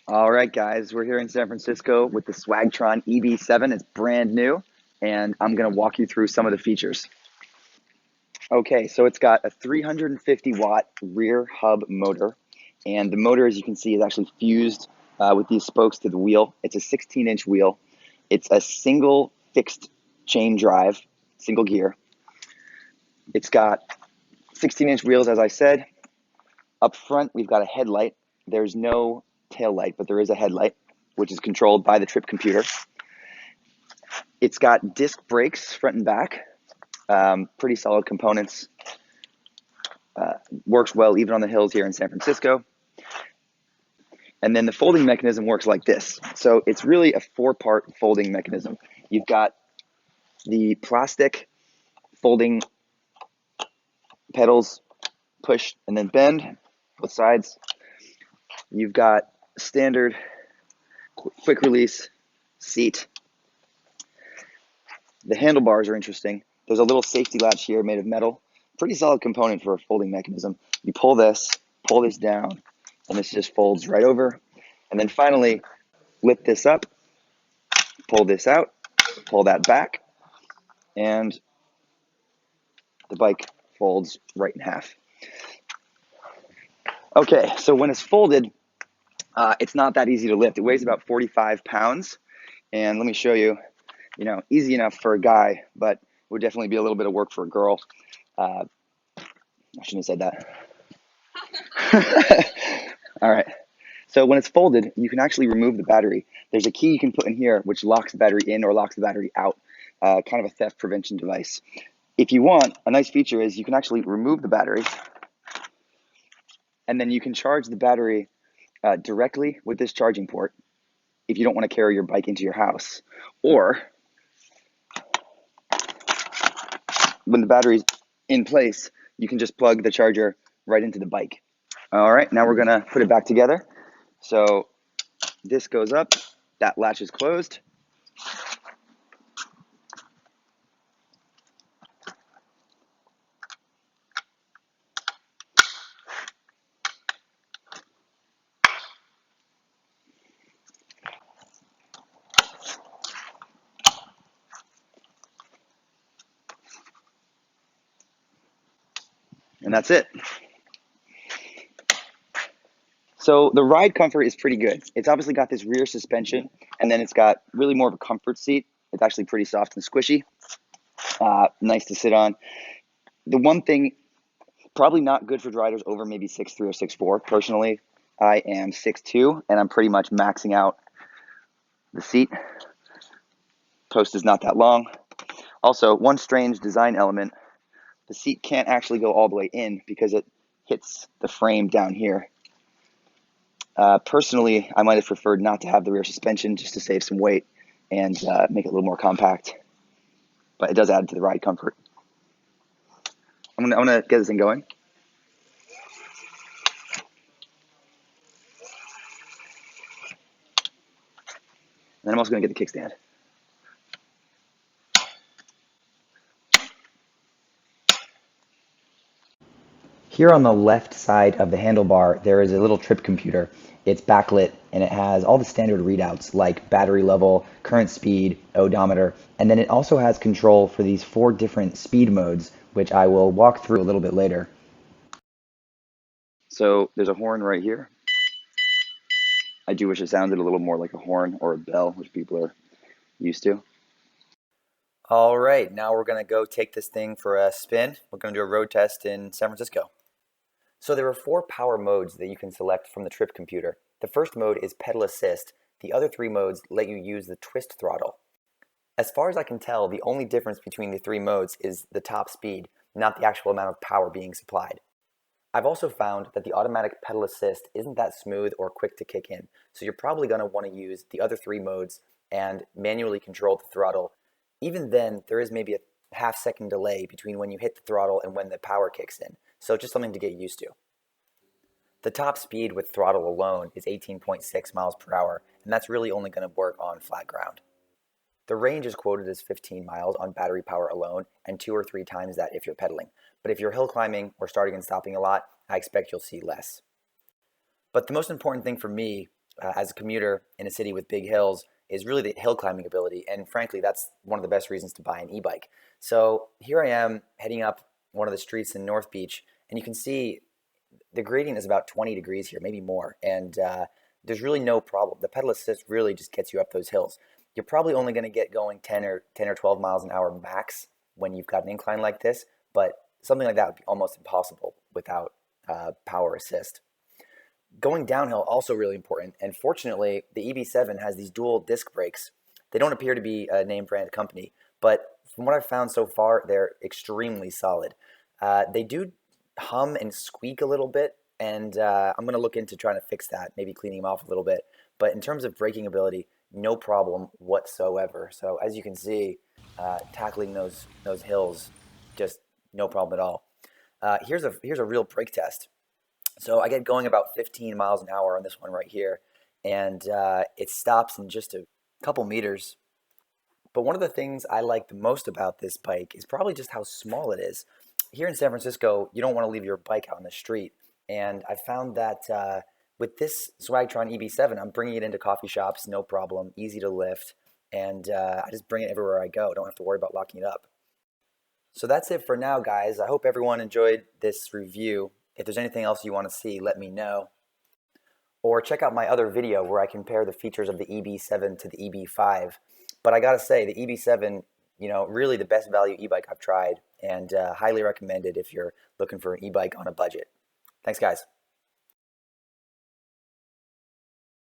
All right, guys, we're here in San Francisco with the Swagtron EB-7. It's brand new, and I'm going to walk you through some of the features. Okay, so it's got a 350 watt rear hub motor, and the motor, as you can see, is actually fused with these spokes to the wheel. It's a 16-inch wheel. It's a single fixed chain drive, single gear. It's got 16-inch wheels, as I said. Up front, we've got a headlight. There's no tail light, but there is a headlight, which is controlled by the trip computer. It's got disc brakes front and back, pretty solid components. Works well even on the hills here in San Francisco. And then the folding mechanism works like this. So it's really a four-part folding mechanism. You've got the plastic folding pedals, push and then bend, both sides. You've got standard quick release seat. The handlebars are interesting. There's a little safety latch here made of metal. Pretty solid component for a folding mechanism. You pull this down, and this just folds right over. And then finally, lift this up, pull this out, pull that back, and the bike folds right in half. Okay, so when it's folded, it's not that easy to lift. It weighs about 45 pounds. And let me show you, easy enough for a guy, but would definitely be a little bit of work for a girl. I shouldn't have said that. All right. So when it's folded, you can actually remove the battery. There's a key you can put in here which locks the battery in or locks the battery out, kind of a theft prevention device. If you want, a nice feature is you can actually remove the battery, and then you can charge the battery directly with this charging port if you don't want to carry your bike into your house. Or when the battery's in place, you can just plug the charger right into the bike. All right, now we're gonna put it back together. So this goes up, that latch is closed. And that's it. So the ride comfort is pretty good. It's obviously got this rear suspension, and then it's got really more of a comfort seat. It's actually pretty soft and squishy. Nice to sit on. The one thing, probably not good for riders over maybe 6'3" or 6'4". Personally, I am 6'2", and I'm pretty much maxing out the seat. Post is not that long. Also, one strange design element, the seat can't actually go all the way in because it hits the frame down here. Personally, I might have preferred not to have the rear suspension just to save some weight and make it a little more compact, but it does add to the ride comfort. I'm gonna get this thing going. And then I'm also gonna get the kickstand. Here on the left side of the handlebar, there is a little trip computer. It's backlit and it has all the standard readouts like battery level, current speed, odometer, and then it also has control for these 4 different speed modes, which I will walk through a little bit later. So there's a horn right here. I do wish it sounded a little more like a horn or a bell, which people are used to. All right, now we're gonna go take this thing for a spin. We're gonna do a road test in San Francisco. So there are 4 power modes that you can select from the trip computer. The first mode is pedal assist. The other 3 modes let you use the twist throttle. As far as I can tell, the only difference between the 3 modes is the top speed, not the actual amount of power being supplied. I've also found that the automatic pedal assist isn't that smooth or quick to kick in, so you're probably going to want to use the other 3 modes and manually control the throttle. Even then, there is maybe a half-second delay between when you hit the throttle and when the power kicks in, so just something to get used to. The top speed with throttle alone is 18.6 miles per hour, and that's really only going to work on flat ground. The range is quoted as 15 miles on battery power alone, and 2 or 3 times that if you're pedaling. But if you're hill climbing or starting and stopping a lot, I expect you'll see less. But the most important thing for me as a commuter in a city with big hills is really the hill climbing ability. And frankly, that's one of the best reasons to buy an e-bike. So here I am heading up one of the streets in North Beach, and you can see the gradient is about 20 degrees here, maybe more. And there's really no problem. The pedal assist really just gets you up those hills. You're probably only going to get going 10 or 12 miles an hour max when you've got an incline like this, but something like that would be almost impossible without power assist. Going downhill also really important, and fortunately the EB-7 has these dual disc brakes. They don't appear to be a name brand company, but from what I've found so far, they're extremely solid. They do hum and squeak a little bit, and I'm going to look into trying to fix that, maybe cleaning them off a little bit. But in terms of braking ability, no problem whatsoever. So as you can see, tackling those hills, just no problem at all. Here's a real brake test. So I get going about 15 miles an hour on this one right here, and it stops in just a couple meters. But one of the things I like the most about this bike is probably just how small it is. Here in San Francisco, you don't want to leave your bike out on the street, and I found that with this Swagtron EB-7, I'm bringing it into coffee shops, no problem, easy to lift, and I just bring it everywhere I go. Don't have to worry about locking it up. So that's it for now, guys. I hope everyone enjoyed this review. If there's anything else you want to see, let me know. Or check out my other video where I compare the features of the EB-7 to the EB-5. But I gotta say, the EB-7, really the best value e-bike I've tried, and highly recommended if you're looking for an e-bike on a budget. Thanks, guys.